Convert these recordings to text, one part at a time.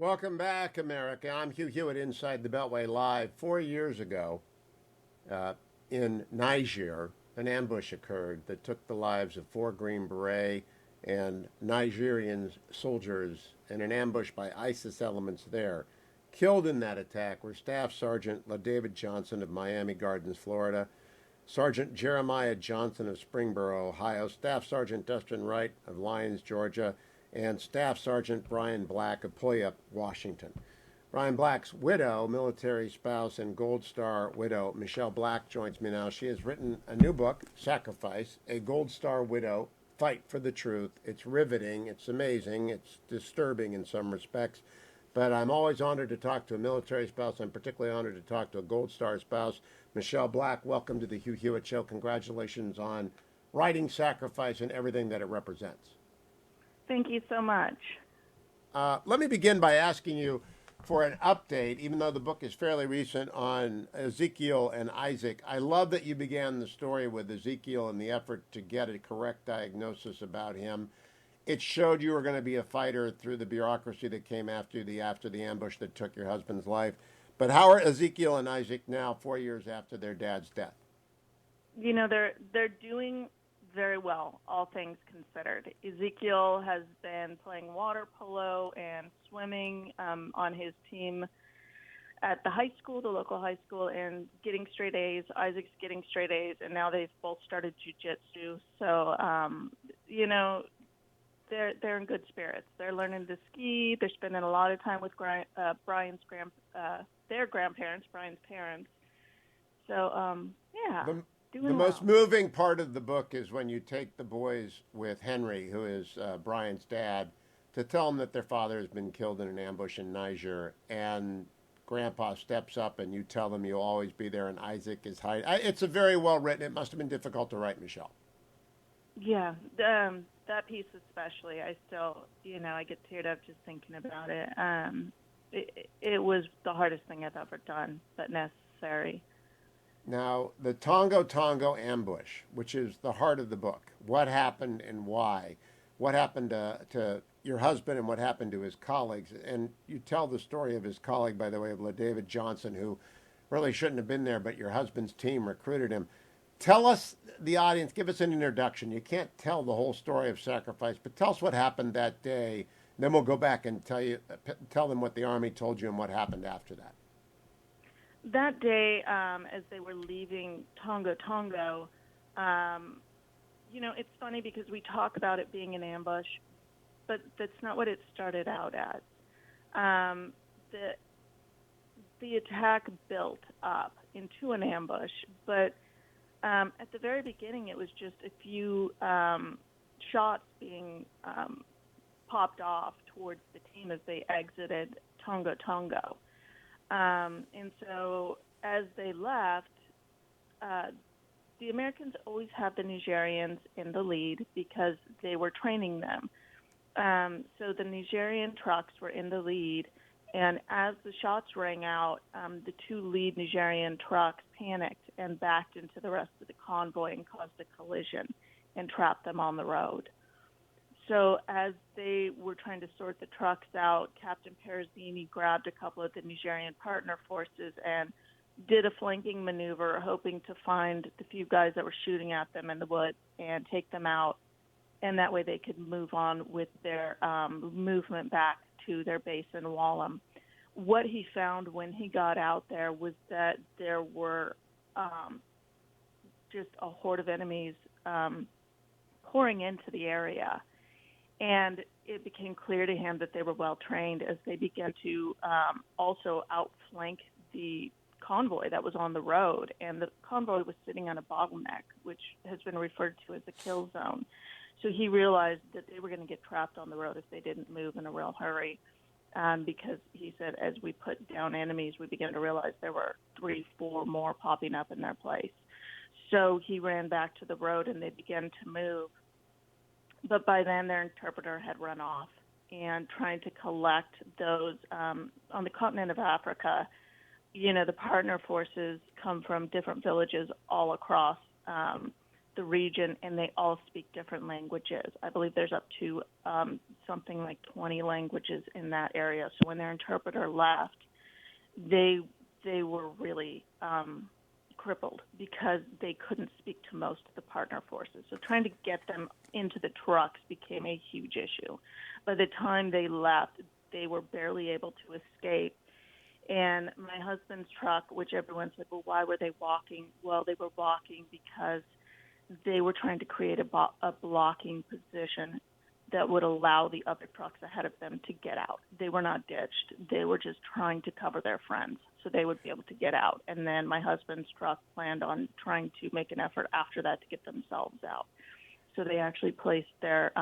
Welcome back, America. I'm Hugh Hewitt Inside the Beltway Live. 4 years ago, uh, in Niger, an ambush occurred that took the lives of four Green Beret and Nigerian soldiers in an ambush by ISIS elements there. Killed in that attack were Staff Sergeant LaDavid Johnson of Miami Gardens, Florida, Sergeant Jeremiah Johnson of Springboro, Ohio, Staff Sergeant Dustin Wright of Lyons, Georgia, and Staff Sergeant Brian Black of Puyallup, Washington. Brian Black's widow, military spouse, and Gold Star widow, Michelle Black, joins me now. She has written a new book, Sacrifice, A Gold Star Widow, Fight for the Truth. It's riveting, it's amazing, it's disturbing in some respects. But I'm always honored to talk to a military spouse. I'm particularly honored to talk to a Gold Star spouse. Michelle Black, welcome to the Hugh Hewitt Show. Congratulations on writing Sacrifice and everything that it represents. Thank you so much. Let me begin by asking you for an update, even though the book is fairly recent, on Ezekiel and Isaac. I love that you began the story with Ezekiel and the effort to get a correct diagnosis about him. It showed you were going to be a fighter through the bureaucracy that came after the ambush that took your husband's life. But how are Ezekiel and Isaac now, 4 years after their dad's death? They're doing very well, all things considered. Ezekiel has been playing water polo and swimming on his team at the high school, the local high school, and getting straight A's. Isaac's getting straight A's, and now they've both started jujitsu. So, they're in good spirits. They're learning to ski. They're spending a lot of time with their grandparents, Brian's parents. So, yeah, The doing most well. moving part of the book is when you take the boys with Henry, who is Brian's dad, to tell them that their father has been killed in an ambush in Niger, and Grandpa steps up and you tell them you'll always be there, and Isaac is hiding. It's a very well written. It must have been difficult to write, Michelle. Yeah, that piece especially, I still, I get teared up just thinking about it. It was the hardest thing I've ever done, but necessary. Now, the Tongo Tongo ambush, which is the heart of the book, what happened and why? What happened to your husband and what happened to his colleagues? And you tell the story of his colleague, by the way, of David Johnson, who really shouldn't have been there, but your husband's team recruited him. Tell us, the audience, give us an introduction. You can't tell the whole story of Sacrifice, but tell us what happened that day. Then we'll go back and tell them what the Army told you and what happened after that. That day, as they were leaving Tongo Tongo, it's funny because we talk about it being an ambush, but that's not what it started out as. Um, the the attack built up into an ambush, but at the very beginning, it was just a few shots being popped off towards the team as they exited Tongo Tongo. And so as they left, the Americans always have the Nigerians in the lead because they were training them. So the Nigerian trucks were in the lead, and as the shots rang out, the two lead Nigerian trucks panicked and backed into the rest of the convoy and caused a collision and trapped them on the road. So as they were trying to sort the trucks out, Captain Perazini grabbed a couple of the Nigerian partner forces and did a flanking maneuver, hoping to find the few guys that were shooting at them in the woods and take them out. And that way they could move on with their movement back to their base in Wallam. What he found when he got out there was that there were just a horde of enemies pouring into the area. And it became clear to him that they were well trained as they began to also outflank the convoy that was on the road. And the convoy was sitting on a bottleneck, which has been referred to as a kill zone. So he realized that they were going to get trapped on the road if they didn't move in a real hurry. Because he said, as we put down enemies, we began to realize there were 3, 4 more popping up in their place. So he ran back to the road and they began to move. But by then, their interpreter had run off, and trying to collect those on the continent of Africa. The partner forces come from different villages all across the region, and they all speak different languages. I believe there's up to something like 20 languages in that area. So when their interpreter left, they were really crippled because they couldn't speak to most of the partner forces. So trying to get them into the trucks became a huge issue. By the time they left, they were barely able to escape. And my husband's truck, which everyone said, well, why were they walking? Well, they were walking because they were trying to create a blocking position that would allow the other trucks ahead of them to get out. They were not ditched. They were just trying to cover their friends so they would be able to get out. And then my husband's truck planned on trying to make an effort after that to get themselves out. So they actually placed their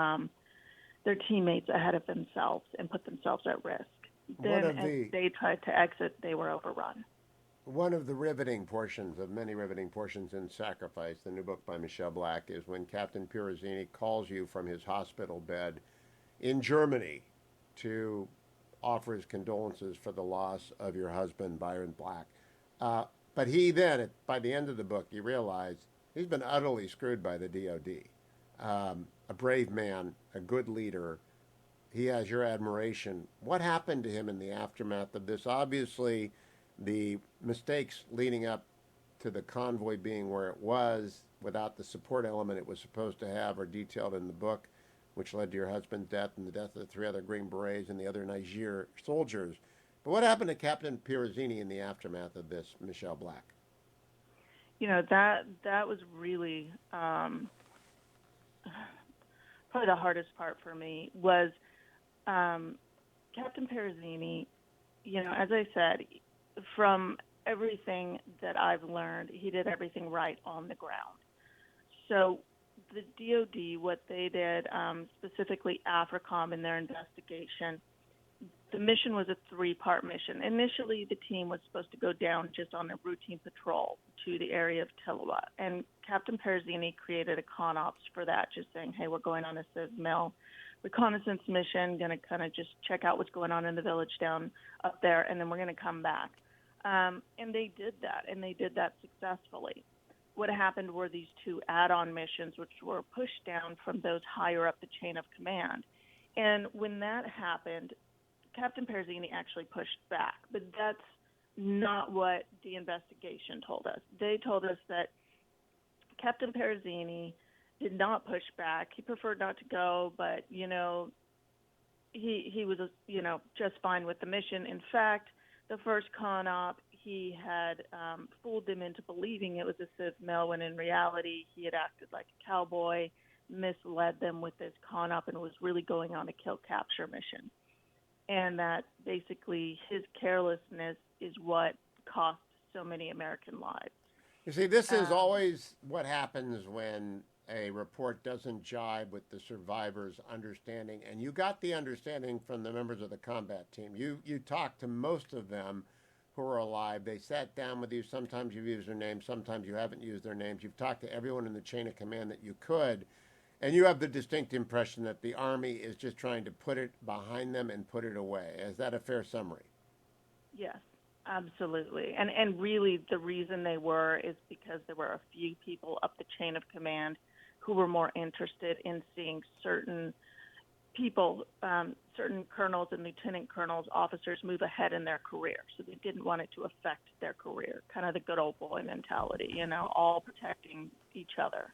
teammates ahead of themselves and put themselves at risk. Then as they tried to exit, they were overrun. One of the riveting portions of many riveting portions in Sacrifice, the new book by Michelle Black, is when Captain Pirozzini calls you from his hospital bed in Germany to offer his condolences for the loss of your husband, Byron Black. But he then, by the end of the book, you realize he's been utterly screwed by the DOD. A brave man, a good leader. He has your admiration. What happened to him in the aftermath of this? Obviously, the mistakes leading up to the convoy being where it was, without the support element it was supposed to have, are detailed in the book, which led to your husband's death and the death of the 3 other Green Berets and the other Niger soldiers. But what happened to Captain Pirozzini in the aftermath of this, Michelle Black? You know, that was really probably the hardest part for me was Captain Pirozzini. You know, as I said, from everything that I've learned, he did everything right on the ground. So the DOD, what they did, specifically AFRICOM in their investigation, the mission was a 3-part mission. Initially, the team was supposed to go down just on a routine patrol to the area of Tillawa. And Captain Pirozzini created a con ops for that, just saying, hey, we're going on a Civ Mill reconnaissance mission, going to kind of just check out what's going on in the village down up there, and then we're going to come back. And they did that, and they did that successfully. What happened were these 2 add-on missions, which were pushed down from those higher up the chain of command. And when that happened, Captain Pirozzini actually pushed back, but that's not what the investigation told us. They told us that Captain Pirozzini did not push back. He preferred not to go, but, you know, he was, you know, just fine with the mission. In fact, the first con op, he had fooled them into believing it was a Civ Mill, when in reality he had acted like a cowboy, misled them with this con op, and was really going on a kill-capture mission. And that basically his carelessness is what cost so many American lives. You see, this is always what happens when a report doesn't jibe with the survivors' understanding. And you got the understanding from the members of the combat team. You talked to most of them who are alive. They sat down with you. Sometimes you've used their names. Sometimes you haven't used their names. You've talked to everyone in the chain of command that you could. And you have the distinct impression that the Army is just trying to put it behind them and put it away. Is that a fair summary? Yes, absolutely. And really the reason they were is because there were a few people up the chain of command who were more interested in seeing certain people, certain colonels and lieutenant colonels, officers move ahead in their career. So they didn't want it to affect their career, kind of the good old boy mentality, you know, all protecting each other.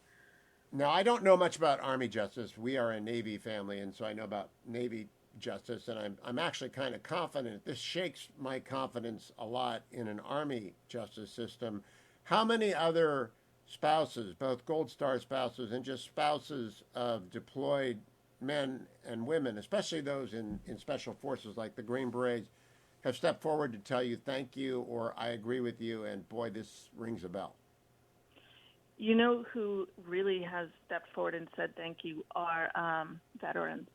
Now, I don't know much about Army justice. We are a Navy family, and so I know about Navy justice, and I'm actually kind of confident. This shakes my confidence a lot in an Army justice system. How many other spouses, both Gold Star spouses and just spouses of deployed men and women, especially those in special forces like the Green Berets, have stepped forward to tell you thank you or I agree with you, and boy, this rings a bell? You know who really has stepped forward and said thank you are veterans.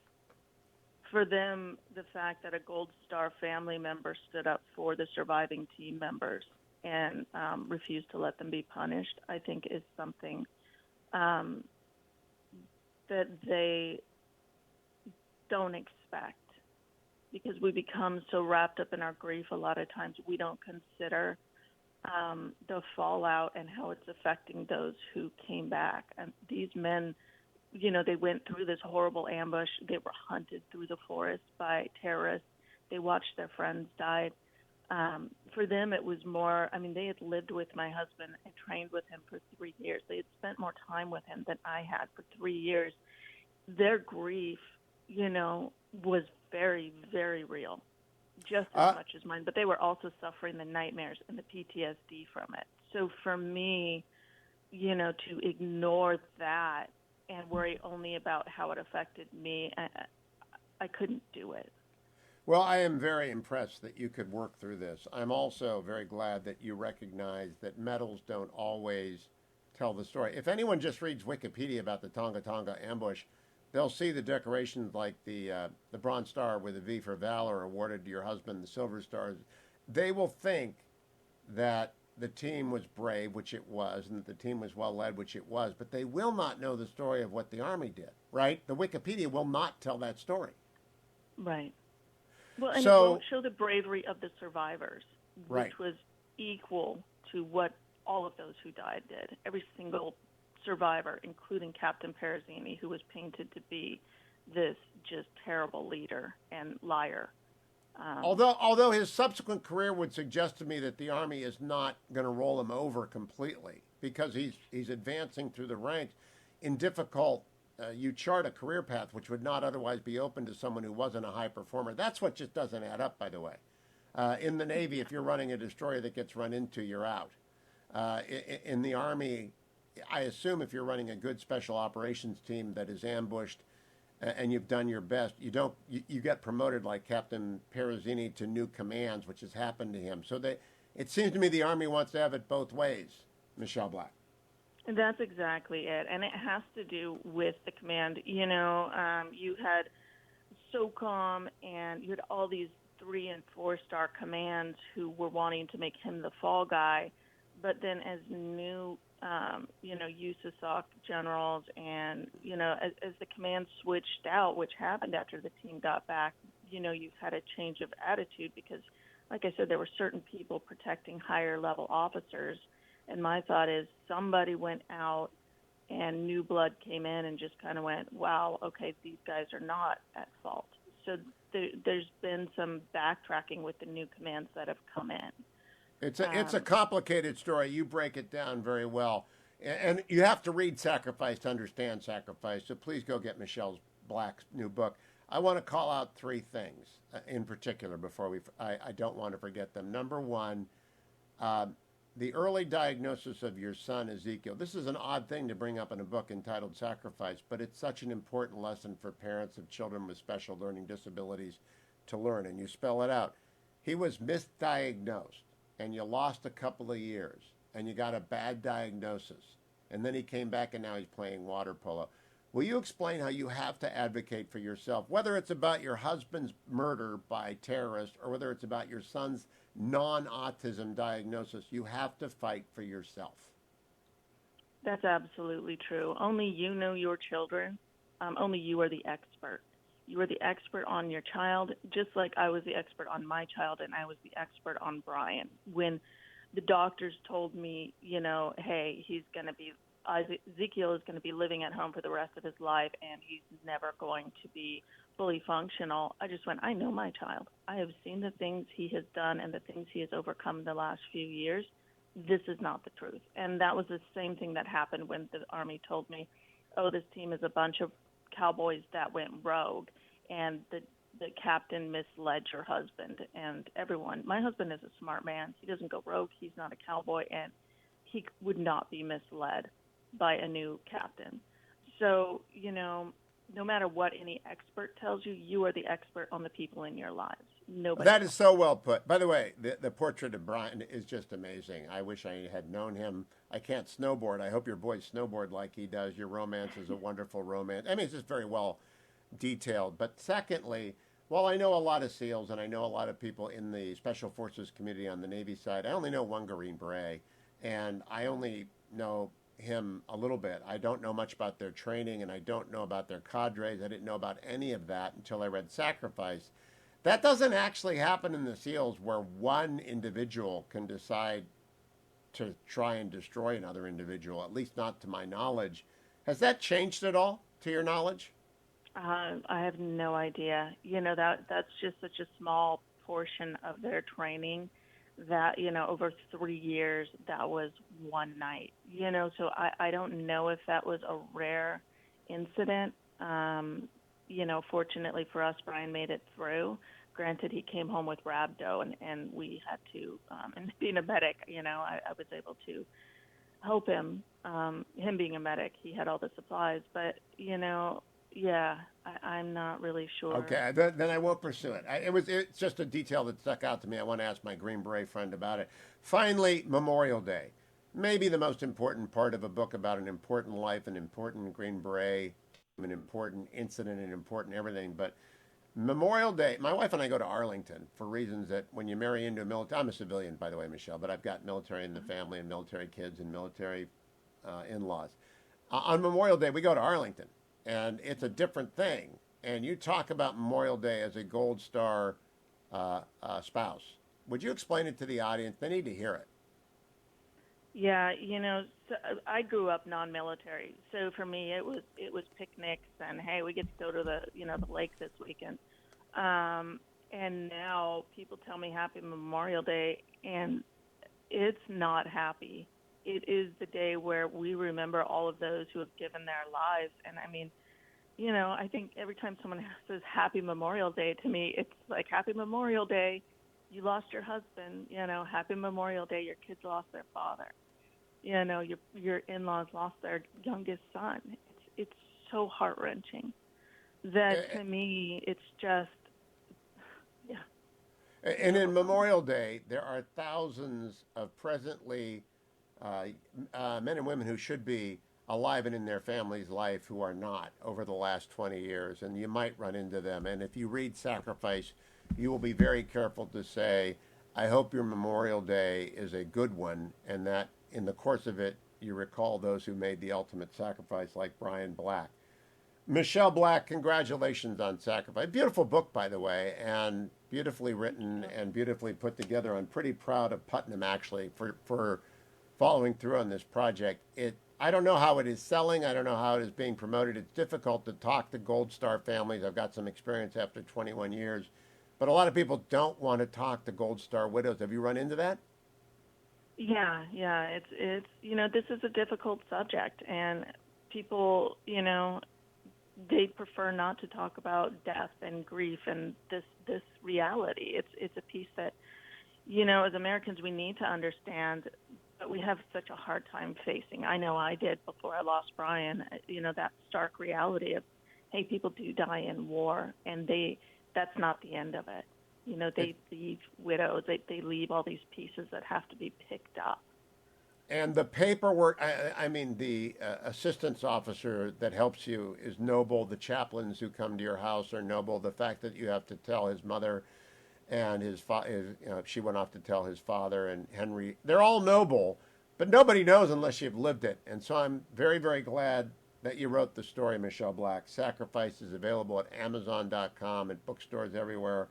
For them, the fact that a Gold Star family member stood up for the surviving team members and refused to let them be punished, I think is something that they don't expect, because we become so wrapped up in our grief a lot of times we don't consider the fallout and how it's affecting those who came back. And these men, they went through this horrible ambush. They were hunted through the forest by terrorists. They watched their friends die. For them, it was more, they had lived with my husband and trained with him for 3 years. They had spent more time with him than I had for 3 years. Their grief, was very, very real, just as much as mine. But they were also suffering the nightmares and the PTSD from it. So for me, to ignore that and worry only about how it affected me, I couldn't do it. Well, I am very impressed that you could work through this. I'm also very glad that you recognize that medals don't always tell the story. If anyone just reads Wikipedia about the Tonga Tonga ambush, they'll see the decorations like the Bronze Star with a V for Valor awarded to your husband, the Silver Stars. They will think that the team was brave, which it was, and that the team was well led, which it was, but they will not know the story of what the Army did, right? The Wikipedia will not tell that story. Right. Well, and it So, won't show the bravery of the survivors, right. which was equal to what all of those who died did. Every single survivor, including Captain Perazini, who was painted to be this just terrible leader and liar. Although his subsequent career would suggest to me that the Army is not going to roll him over completely because he's advancing through the ranks in difficult. You chart a career path which would not otherwise be open to someone who wasn't a high performer. That's what just doesn't add up, by the way. In the Navy, if you're running a destroyer that gets run into, you're out. In the Army, I assume if you're running a good special operations team that is ambushed and you've done your best, you get promoted like Captain Perazini to new commands, which has happened to him. So it seems to me the Army wants to have it both ways, Michelle Black. That's exactly it, and it has to do with the command. You had SOCOM, and you had all these 3- and 4-star commands who were wanting to make him the fall guy, but then as new, USASOC generals and, as the command switched out, which happened after the team got back, you've had a change of attitude because, like I said, there were certain people protecting higher level officers. And my thought is somebody went out and new blood came in and just kind of went, wow, okay, these guys are not at fault. So there's been some backtracking with the new commands that have come in. It's a complicated story. You break it down very well. And you have to read Sacrifice to understand Sacrifice. So please go get Michelle Black's new book. I want to call out 3 things in particular before I don't want to forget them. Number one, the early diagnosis of your son, Ezekiel. This is an odd thing to bring up in a book entitled Sacrifice, but it's such an important lesson for parents of children with special learning disabilities to learn, and you spell it out. He was misdiagnosed, and you lost a couple of years, and you got a bad diagnosis, and then he came back, and now he's playing water polo. Will you explain how you have to advocate for yourself, whether it's about your husband's murder by terrorists or whether it's about your son's non-autism diagnosis? You have to fight for yourself. That's absolutely true. Only you know your children. Only you are the expert. You are the expert on your child, just like I was the expert on my child and I was the expert on Brian. When the doctors told me, hey, Ezekiel is going to be living at home for the rest of his life and he's never going to be fully functional, I just went, I know my child. I have seen the things he has done and the things he has overcome in the last few years. This is not the truth. And that was the same thing that happened when the Army told me, oh, this team is a bunch of cowboys that went rogue and the captain misled your husband and everyone. My husband is a smart man. He doesn't go rogue. He's not a cowboy, and he would not be misled by a new captain. So, no matter what any expert tells you, you are the expert on the people in your lives. Nobody That else. is so well put. By the way, the portrait of Brian is just amazing. I wish I had known him. I can't snowboard. I hope your boys snowboard like he does. Your romance is a wonderful romance. It's just very well detailed. But secondly, while I know a lot of SEALs and I know a lot of people in the Special Forces community on the Navy side, I only know one Green Beret, and I only know him a little bit. I don't know much about their training, and I don't know about their cadres. I didn't know about any of that until I read Sacrifice. That doesn't actually happen in the SEALs, where one individual can decide to try and destroy another individual, at least not to my knowledge. Has that changed at all, to your knowledge? I have no idea. That's just such a small portion of their training that, over 3 years, that was one night. So I don't know if that was a rare incident. Fortunately for us, Brian made it through. Granted, he came home with rhabdo, and we had to, and being a medic, I was able to help him. Him being a medic, he had all the supplies, but, yeah, I'm not really sure. Okay, then I won't pursue it. It's just a detail that stuck out to me. I want to ask my Green Beret friend about it. Finally, Memorial Day, maybe the most important part of a book about an important life, an important Green Beret, an important incident, an important everything. But Memorial Day, my wife and I go to Arlington for reasons that when you marry into a military, I'm a civilian, by the way, Michelle, but I've got military in the family and military kids and military in-laws. On Memorial Day, we go to Arlington, and it's a different thing. And you talk about Memorial Day as a Gold Star spouse. Would you explain it to the audience? They need to hear it. Yeah, so I grew up non-military, so for me it was picnics and hey, we get to go to the lake this weekend. And now people tell me Happy Memorial Day, and it's not happy. It is the day where we remember all of those who have given their lives. And I mean, I think every time someone says Happy Memorial Day to me, it's like Happy Memorial Day, you lost your husband. Happy Memorial Day, your kids lost their father. Your in-laws lost their youngest son. It's so heart-wrenching that to me it's just, yeah. And in Memorial Day, there are thousands of presently men and women who should be alive and in their family's life who are not over the last 20 years. And you might run into them. And if you read Sacrifice, you will be very careful to say, I hope your Memorial Day is a good one, and that in the course of it, you recall those who made the ultimate sacrifice, like Brian Black. Michelle Black, congratulations on Sacrifice. Beautiful book, by the way, and beautifully written and beautifully put together. I'm pretty proud of Putnam, actually, for following through on this project. I don't know how it is selling. I don't know how it is being promoted. It's difficult to talk to Gold Star families. I've got some experience after 21 years. But a lot of people don't want to talk to Gold Star widows. Have you run into that? Yeah, yeah. It's this is a difficult subject, and people, they prefer not to talk about death and grief and this reality. It's a piece that, as Americans we need to understand, but we have such a hard time facing. I know I did before I lost Brian. That stark reality of, hey, people do die in war, and that's not the end of it. They leave widows. They leave all these pieces that have to be picked up. And the paperwork, I mean, the assistance officer that helps you is noble. The chaplains who come to your house are noble. The fact that you have to tell his mother and she went off to tell his father and Henry, they're all noble, but nobody knows unless you've lived it. And so I'm very, very glad that you wrote the story, Michelle Black. Sacrifice is available at Amazon.com and bookstores everywhere.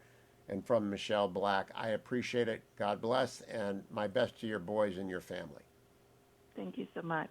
And from Michelle Black, I appreciate it. God bless, and my best to your boys and your family. Thank you so much.